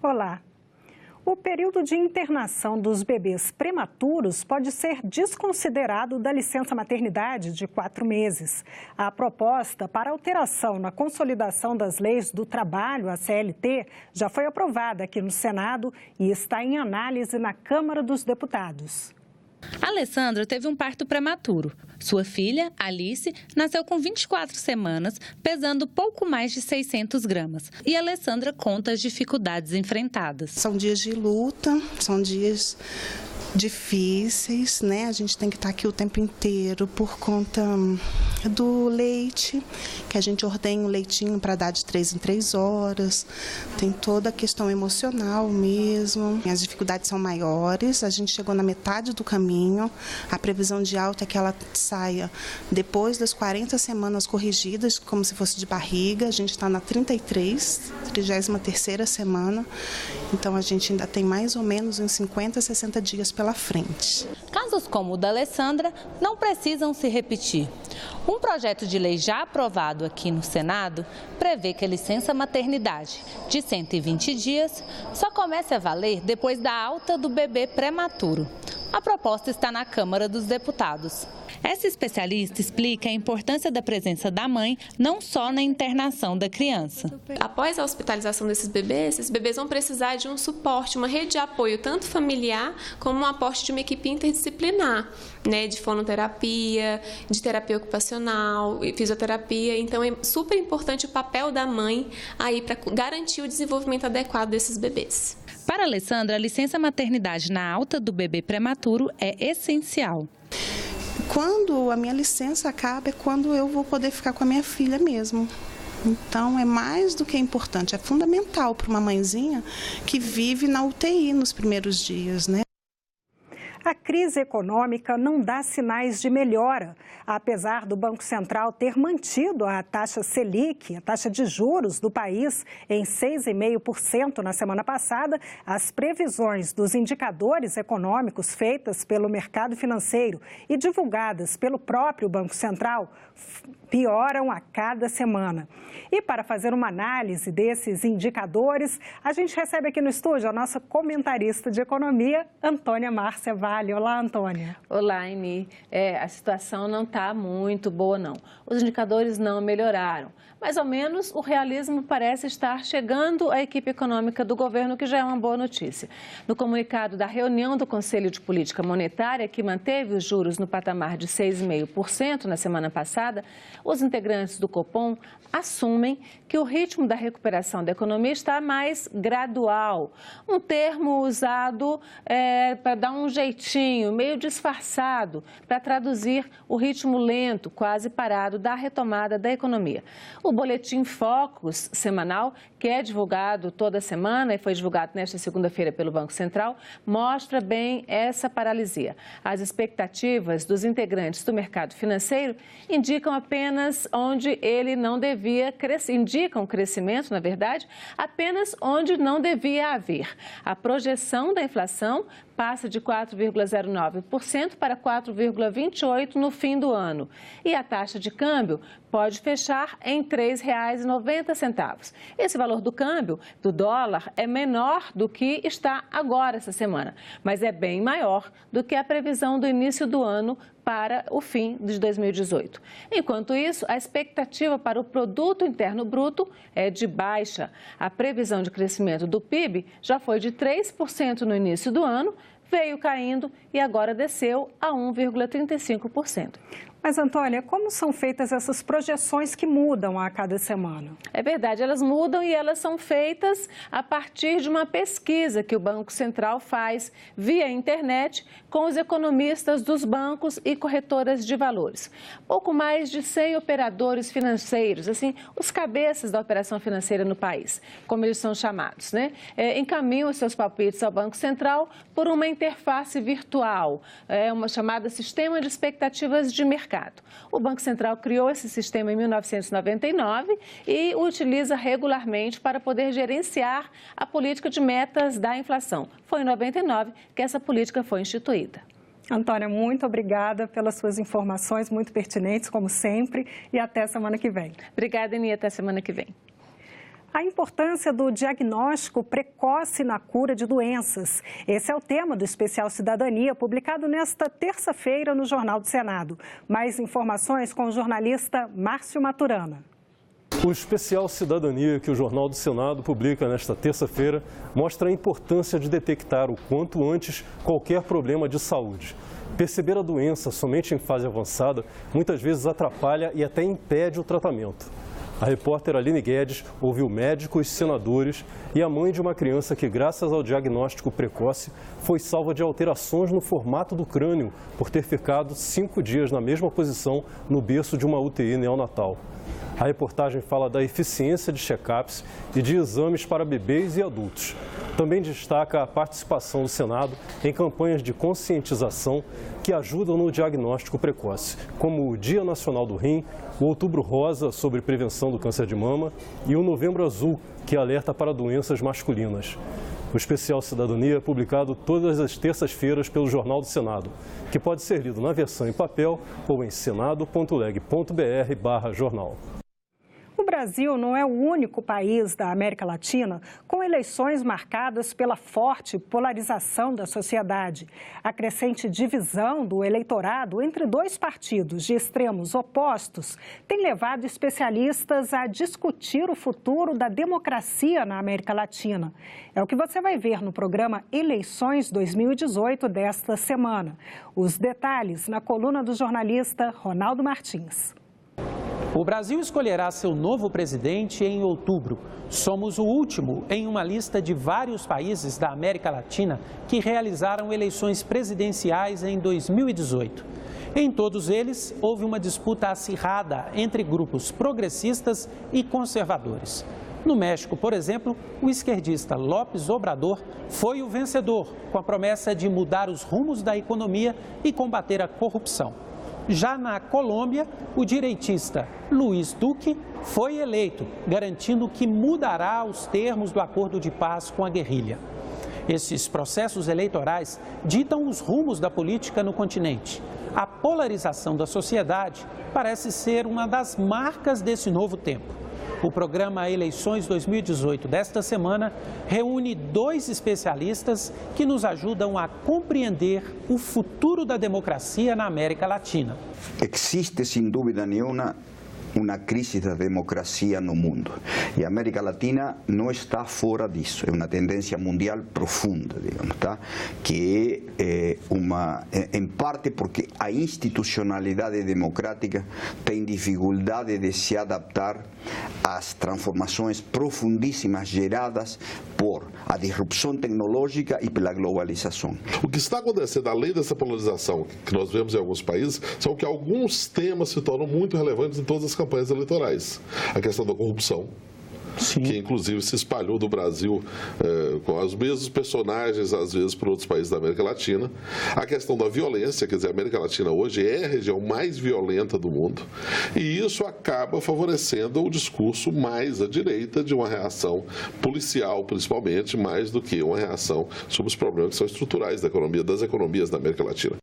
Olá. O período de internação dos bebês prematuros pode ser desconsiderado da licença maternidade de 4 meses. A proposta para alteração na consolidação das leis do trabalho, a CLT, já foi aprovada aqui no Senado e está em análise na Câmara dos Deputados. A Alessandra teve um parto prematuro. Sua filha, Alice, nasceu com 24 semanas, pesando pouco mais de 600 gramas. E a Alessandra conta as dificuldades enfrentadas. São dias de luta, são dias difíceis, né? A gente tem que estar aqui o tempo inteiro por conta do leite, que a gente ordenha o leitinho para dar de 3 em 3 horas. Tem toda a questão emocional mesmo. As dificuldades são maiores, a gente chegou na metade do caminho. A previsão de alta é que ela saia depois das 40 semanas corrigidas, como se fosse de barriga. A gente está na 33ª semana, então a gente ainda tem mais ou menos uns 50, 60 dias pela frente. Casos como o da Alessandra não precisam se repetir. Um projeto de lei já aprovado aqui no Senado prevê que a licença maternidade de 120 dias só comece a valer depois da alta do bebê prematuro. A proposta está na Câmara dos Deputados. Essa especialista explica a importância da presença da mãe não só na internação da criança. Após a hospitalização desses bebês, esses bebês vão precisar de um suporte, uma rede de apoio, tanto familiar como um aporte de uma equipe interdisciplinar, né, de fonoterapia, de terapia ocupacional, fisioterapia. Então é super importante o papel da mãe aí para garantir o desenvolvimento adequado desses bebês. Para a Alessandra, a licença maternidade na alta do bebê prematuro é essencial. Quando a minha licença acaba é quando eu vou poder ficar com a minha filha mesmo. Então é mais do que importante, é fundamental para uma mãezinha que vive na UTI nos primeiros dias, né? A crise econômica não dá sinais de melhora. Apesar do Banco Central ter mantido a taxa Selic, a taxa de juros do país, em 6,5% na semana passada, as previsões dos indicadores econômicos feitas pelo mercado financeiro e divulgadas pelo próprio Banco Central pioram a cada semana. E para fazer uma análise desses indicadores, a gente recebe aqui no estúdio a nossa comentarista de economia, Antônia Márcia Vale. Olá, Antônia. Olá, Aini. A situação não está muito boa, não. Os indicadores não melhoraram. Mas, ao menos, o realismo parece estar chegando à equipe econômica do governo, que já é uma boa notícia. No comunicado da reunião do Conselho de Política Monetária, que manteve os juros no patamar de 6,5% na semana passada, os integrantes do Copom assumem que o ritmo da recuperação da economia está mais gradual. Um termo usado para dar um jeitinho, meio disfarçado, para traduzir o ritmo lento, quase parado, da retomada da economia. O boletim Focus semanal, que é divulgado toda semana e foi divulgado nesta segunda-feira pelo Banco Central, mostra bem essa paralisia. As expectativas dos integrantes do mercado financeiro indicam apenas onde ele não devia crescer, indicam crescimento, na verdade, apenas onde não devia haver. A projeção da inflação passa de 4,09% para 4,28% no fim do ano. E a taxa de câmbio pode fechar em R$ 3,90. Esse valor do câmbio do dólar é menor do que está agora essa semana, mas é bem maior do que a previsão do início do ano para o fim de 2018. Enquanto isso, a expectativa para o Produto Interno Bruto é de baixa. A previsão de crescimento do PIB já foi de 3% no início do ano, veio caindo e agora desceu a 1,35%. Mas, Antônia, como são feitas essas projeções que mudam a cada semana? É verdade, elas mudam e elas são feitas a partir de uma pesquisa que o Banco Central faz via internet com os economistas dos bancos e corretoras de valores. Pouco mais de 100 operadores financeiros, assim, os cabeças da operação financeira no país, como eles são chamados, né? Encaminham os seus palpites ao Banco Central por uma interface virtual, uma chamada Sistema de Expectativas de Mercado. O Banco Central criou esse sistema em 1999 e o utiliza regularmente para poder gerenciar a política de metas da inflação. Foi em 99 que essa política foi instituída. Antônia, muito obrigada pelas suas informações, muito pertinentes, como sempre, e até semana que vem. Obrigada, Eni, até semana que vem. A importância do diagnóstico precoce na cura de doenças. Esse é o tema do Especial Cidadania, publicado nesta terça-feira no Jornal do Senado. Mais informações com o jornalista Márcio Maturana. O Especial Cidadania que o Jornal do Senado publica nesta terça-feira mostra a importância de detectar o quanto antes qualquer problema de saúde. Perceber a doença somente em fase avançada muitas vezes atrapalha e até impede o tratamento. A repórter Aline Guedes ouviu médicos, senadores e a mãe de uma criança que, graças ao diagnóstico precoce, foi salva de alterações no formato do crânio por ter ficado 5 dias na mesma posição no berço de uma UTI neonatal. A reportagem fala da eficiência de check-ups e de exames para bebês e adultos. Também destaca a participação do Senado em campanhas de conscientização que ajudam no diagnóstico precoce, como o Dia Nacional do Rim, o Outubro Rosa sobre prevenção do câncer de mama e o Novembro Azul, que alerta para doenças masculinas. O Especial Cidadania é publicado todas as terças-feiras pelo Jornal do Senado, que pode ser lido na versão em papel ou em senado.leg.br/jornal. O Brasil não é o único país da América Latina com eleições marcadas pela forte polarização da sociedade. A crescente divisão do eleitorado entre dois partidos de extremos opostos tem levado especialistas a discutir o futuro da democracia na América Latina. É o que você vai ver no programa Eleições 2018 desta semana. Os detalhes na coluna do jornalista Ronaldo Martins. O Brasil escolherá seu novo presidente em outubro. Somos o último em uma lista de vários países da América Latina que realizaram eleições presidenciais em 2018. Em todos eles, houve uma disputa acirrada entre grupos progressistas e conservadores. No México, por exemplo, o esquerdista López Obrador foi o vencedor, com a promessa de mudar os rumos da economia e combater a corrupção. Já na Colômbia, o direitista Luiz Duque foi eleito, garantindo que mudará os termos do acordo de paz com a guerrilha. Esses processos eleitorais ditam os rumos da política no continente. A polarização da sociedade parece ser uma das marcas desse novo tempo. O programa Eleições 2018 desta semana reúne 2 especialistas que nos ajudam a compreender o futuro da democracia na América Latina. Existe, sem dúvida nenhuma, uma crise da democracia no mundo. E a América Latina não está fora disso. É uma tendência mundial profunda, digamos, tá? Que é em parte porque a institucionalidade democrática tem dificuldade de se adaptar às transformações profundíssimas geradas por a disrupção tecnológica e pela globalização. O que está acontecendo, além dessa polarização que nós vemos em alguns países, são que alguns temas se tornam muito relevantes em todas as campanhas eleitorais. A questão da corrupção, sim, que inclusive se espalhou do Brasil com os mesmos personagens, às vezes, por outros países da América Latina. A questão da violência, quer dizer, a América Latina hoje é a região mais violenta do mundo, e isso acaba favorecendo o discurso mais à direita de uma reação policial, principalmente, mais do que uma reação sobre os problemas que são estruturais da economia, das economias da América Latina.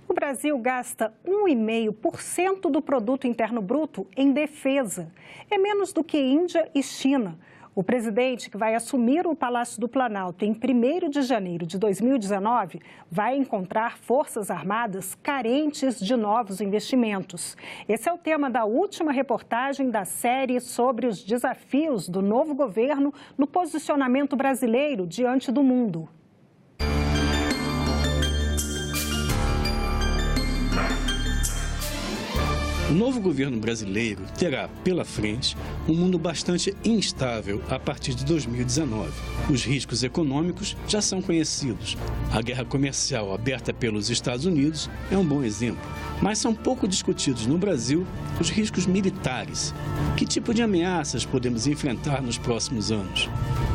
O Brasil gasta 1,5% do produto interno bruto em defesa. É menos do que Índia e China. O presidente, que vai assumir o Palácio do Planalto em 1º de janeiro de 2019, vai encontrar forças armadas carentes de novos investimentos. Esse é o tema da última reportagem da série sobre os desafios do novo governo no posicionamento brasileiro diante do mundo. O novo governo brasileiro terá pela frente um mundo bastante instável a partir de 2019. Os riscos econômicos já são conhecidos. A guerra comercial aberta pelos Estados Unidos é um bom exemplo. Mas são pouco discutidos no Brasil os riscos militares. Que tipo de ameaças podemos enfrentar nos próximos anos?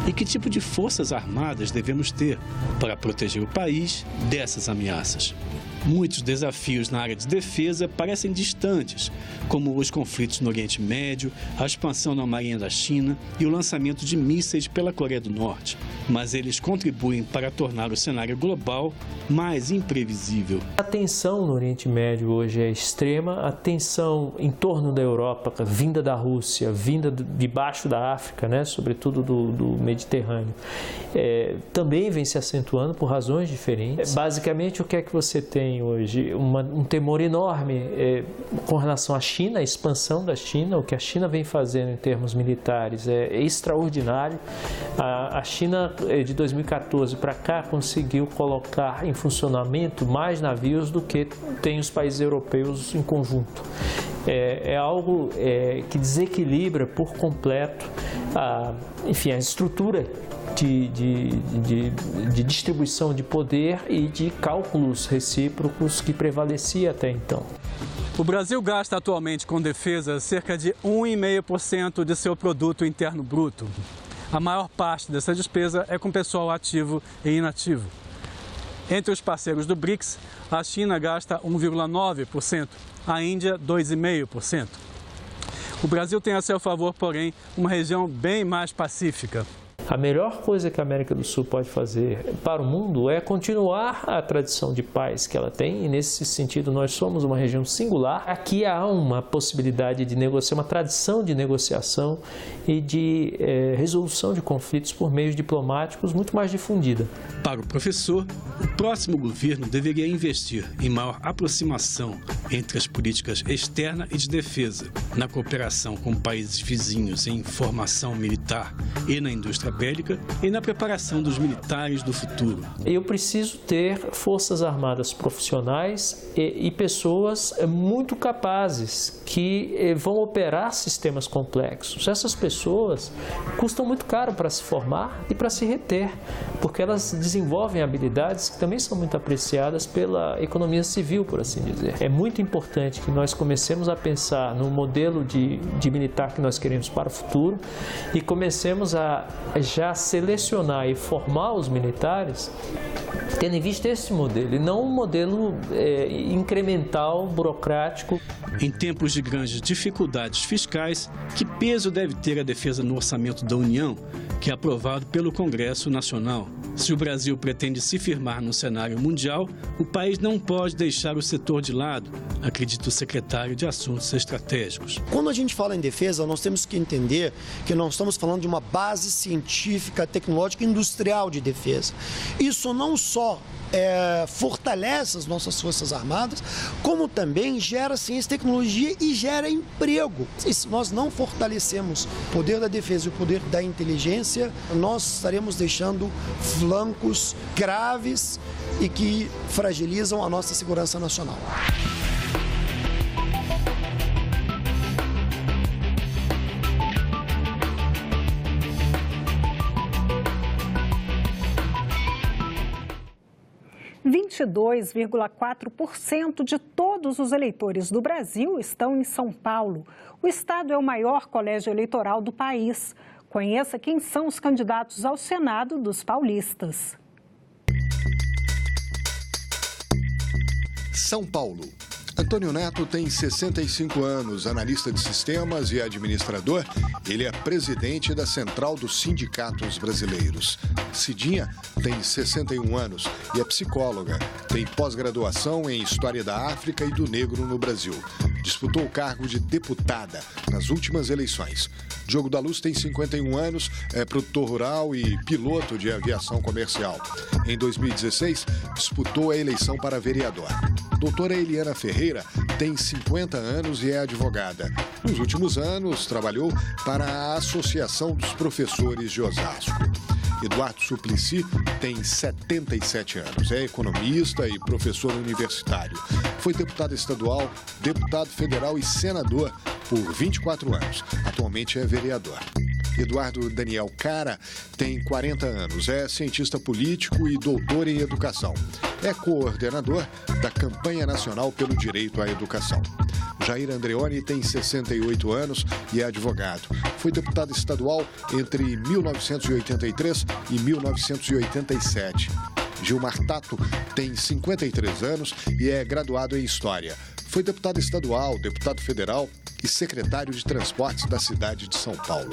E que tipo de forças armadas devemos ter para proteger o país dessas ameaças? Muitos desafios na área de defesa parecem distantes, como os conflitos no Oriente Médio, a expansão da Marinha da China e o lançamento de mísseis pela Coreia do Norte. Mas eles contribuem para tornar o cenário global mais imprevisível. A tensão no Oriente Médio hoje é extrema, a tensão em torno da Europa, vinda da Rússia, vinda de baixo da África, né, sobretudo do Mediterrâneo, também vem se acentuando por razões diferentes. Basicamente, o que é que você tem hoje? Um temor enorme com relação à China, a expansão da China, o que a China vem fazendo em termos militares é extraordinário. A China, de 2014 para cá, conseguiu colocar em funcionamento mais navios do que tem os países europeus em conjunto. É algo que desequilibra por completo a estrutura de distribuição de poder e de cálculos recíprocos que prevalecia até então. O Brasil gasta atualmente com defesa cerca de 1,5% de seu produto interno bruto. A maior parte dessa despesa é com pessoal ativo e inativo. Entre os parceiros do BRICS, a China gasta 1,9%, a Índia 2,5%. O Brasil tem a seu favor, porém, uma região bem mais pacífica. A melhor coisa que a América do Sul pode fazer para o mundo é continuar a tradição de paz que ela tem, e nesse sentido nós somos uma região singular. Aqui há uma possibilidade de negociar, uma tradição de negociação e de resolução de conflitos por meios diplomáticos muito mais difundida. Para o professor, o próximo governo deveria investir em maior aproximação entre as políticas externa e de defesa, na cooperação com países vizinhos em formação militar e na indústria bélica e na preparação dos militares do futuro. Eu preciso ter forças armadas profissionais e pessoas muito capazes que vão operar sistemas complexos. Essas pessoas custam muito caro para se formar e para se reter, porque elas desenvolvem habilidades que também são muito apreciadas pela economia civil, por assim dizer. É muito importante que nós comecemos a pensar no modelo de militar que nós queremos para o futuro e comecemos a já selecionar e formar os militares tendo em vista esse modelo, e não um modelo incremental, burocrático. Em tempos de grandes dificuldades fiscais, que peso deve ter a defesa no orçamento da União, que é aprovado pelo Congresso Nacional? Se o Brasil pretende se firmar no cenário mundial, o país não pode deixar o setor de lado, acredita o secretário de Assuntos Estratégicos. Quando a gente fala em defesa, nós temos que entender que nós estamos falando de uma base científica, tecnológica e industrial de defesa. Isso não só fortalece as nossas Forças Armadas, como também gera ciência e tecnologia e gera emprego. E se nós não fortalecemos o poder da defesa e o poder da inteligência, nós estaremos deixando flancos graves e que fragilizam a nossa segurança nacional. R$ 22,4% de todos os eleitores do Brasil estão em São Paulo. O estado é o maior colégio eleitoral do país. Conheça quem são os candidatos ao Senado dos paulistas. São Paulo. Antônio Neto tem 65 anos, analista de sistemas e administrador. Ele é presidente da Central dos Sindicatos Brasileiros. Cidinha tem 61 anos e é psicóloga. Tem pós-graduação em História da África e do Negro no Brasil. Disputou o cargo de deputada nas últimas eleições. Diogo da Luz tem 51 anos, é produtor rural e piloto de aviação comercial. Em 2016, disputou a eleição para vereador. Doutora Eliana Ferreira tem 50 anos e é advogada. Nos últimos anos, trabalhou para a Associação dos Professores de Osasco. Eduardo Suplicy tem 77 anos, é economista e professor universitário. Foi deputado estadual, deputado federal e senador por 24 anos. Atualmente é vereador. Eduardo Daniel Cara tem 40 anos, é cientista político e doutor em educação. É coordenador da Campanha Nacional pelo Direito à Educação. Jair Andreoni tem 68 anos e é advogado. Foi deputado estadual entre 1983 e 1987. Gilmar Tato tem 53 anos e é graduado em História. Foi deputado estadual, deputado federal e secretário de Transportes da cidade de São Paulo.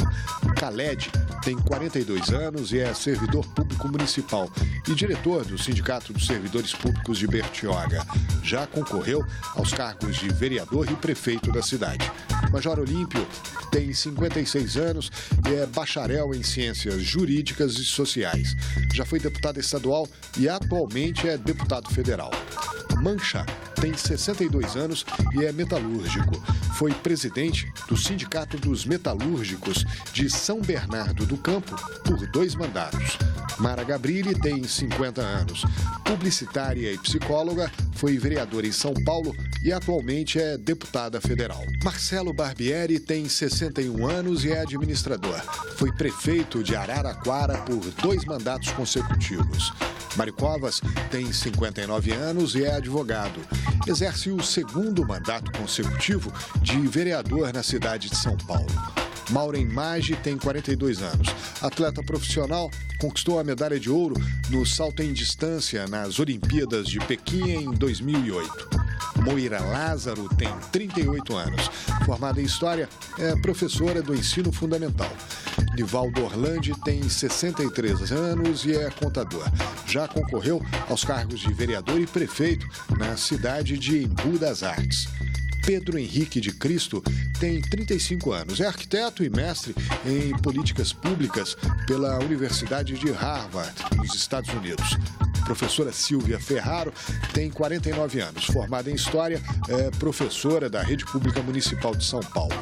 Khaled tem 42 anos e é servidor público municipal e diretor do Sindicato dos Servidores Públicos de Bertioga. Já concorreu aos cargos de vereador e prefeito da cidade. Major Olímpio tem 56 anos e é bacharel em Ciências Jurídicas e Sociais. Já foi deputado estadual e atualmente é deputado federal. Mancha tem 62 anos e é metalúrgico. Foi presidente do Sindicato dos Metalúrgicos de São Bernardo do Campo por 2 mandatos. Mara Gabrilli tem 50 anos. Publicitária e psicóloga, foi vereadora em São Paulo e atualmente é deputada federal. Marcelo Barbieri tem 61 anos e é administrador. Foi prefeito de Araraquara por 2 mandatos consecutivos. Mário Covas tem 59 anos e é advogado. Exerce o 2º mandato consecutivo de vereador na cidade de São Paulo. Maureen Maggi tem 42 anos. Atleta profissional, conquistou a medalha de ouro no salto em distância nas Olimpíadas de Pequim em 2008. Moira Lázaro tem 38 anos. Formada em História, é professora do ensino fundamental. Nivaldo Orlandi tem 63 anos e é contador. Já concorreu aos cargos de vereador e prefeito na cidade de Embu das Artes. Pedro Henrique de Cristo tem 35 anos. É arquiteto e mestre em políticas públicas pela Universidade de Harvard, nos Estados Unidos. Professora Silvia Ferraro tem 49 anos. Formada em História, é professora da Rede Pública Municipal de São Paulo.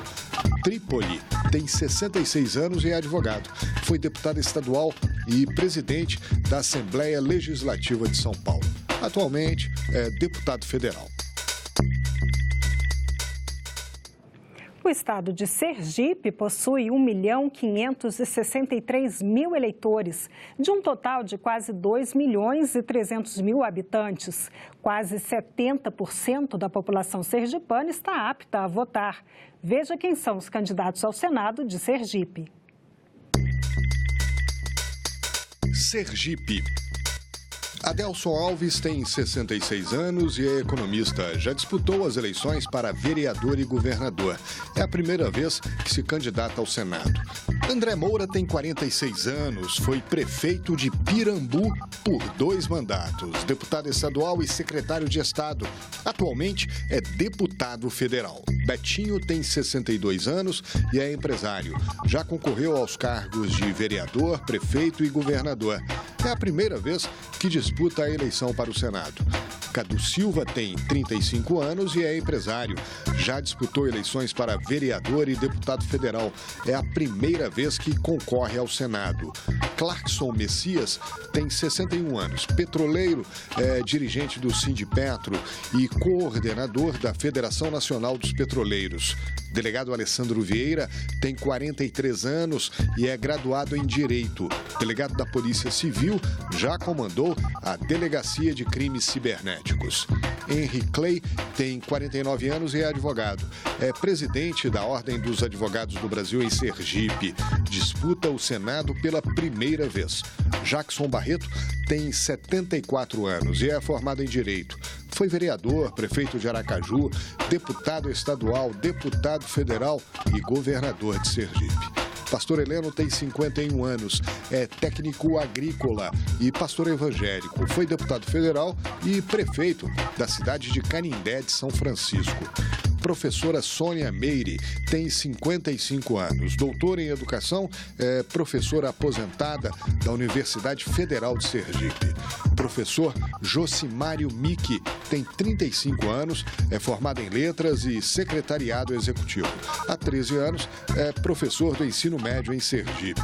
Trípoli tem 66 anos e é advogado. Foi deputado estadual e presidente da Assembleia Legislativa de São Paulo. Atualmente é deputado federal. O estado de Sergipe possui 1.563.000 eleitores, de um total de quase 2.300.000 habitantes. Quase 70% da população sergipana está apta a votar. Veja quem são os candidatos ao Senado de Sergipe. Sergipe. Adelson Alves tem 66 anos e é economista. Já disputou as eleições para vereador e governador. É a primeira vez que se candidata ao Senado. André Moura tem 46 anos. Foi prefeito de Pirambu por 2 mandatos. Deputado estadual e secretário de Estado. Atualmente é deputado federal. Betinho tem 62 anos e é empresário. Já concorreu aos cargos de vereador, prefeito e governador. É a primeira vez que disputa a eleição para o Senado. Cadu Silva tem 35 anos e é empresário. Já disputou eleições para vereador e deputado federal. É a primeira vez que concorre ao Senado. Clarkson Messias tem 61 anos. Petroleiro, é dirigente do Sindipetro e coordenador da Federação Nacional dos Petroleiros. Delegado Alessandro Vieira tem 43 anos e é graduado em Direito. Delegado da Polícia Civil, já comandou a Delegacia de Crimes Cibernéticos. Henry Clay tem 49 anos e é advogado. É presidente da Ordem dos Advogados do Brasil em Sergipe. Disputa o Senado pela primeira vez. Jackson Barreto tem 74 anos e é formado em Direito. Foi vereador, prefeito de Aracaju, deputado estadual, deputado federal e governador de Sergipe. Pastor Heleno tem 51 anos, é técnico agrícola e pastor evangélico. Foi deputado federal e prefeito da cidade de Canindé de São Francisco. Professora Sônia Meire tem 55 anos, doutora em educação, é professora aposentada da Universidade Federal de Sergipe. Professor Josimário Micki tem 35 anos, é formado em letras e secretariado executivo. Há 13 anos, é professor do ensino médio em Sergipe.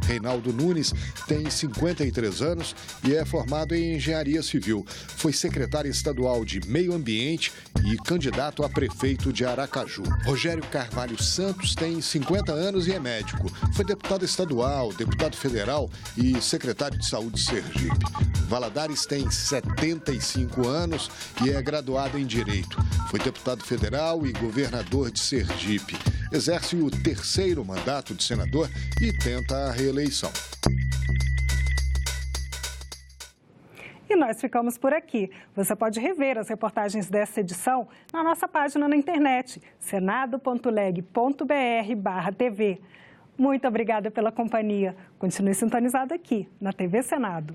Reinaldo Nunes tem 53 anos e é formado em engenharia civil. Foi secretário estadual de Meio Ambiente e candidato a prefeito de Aracaju. Rogério Carvalho Santos tem 50 anos e é médico. Foi deputado estadual, deputado federal e secretário de saúde de Sergipe. Valadares tem 75 anos e é graduado em Direito. Foi deputado federal e governador de Sergipe. Exerce o 3º mandato de senador e tenta a reeleição. E nós ficamos por aqui. Você pode rever as reportagens dessa edição na nossa página na internet, senado.leg.br/tv. Muito obrigada pela companhia. Continue sintonizado aqui na TV Senado.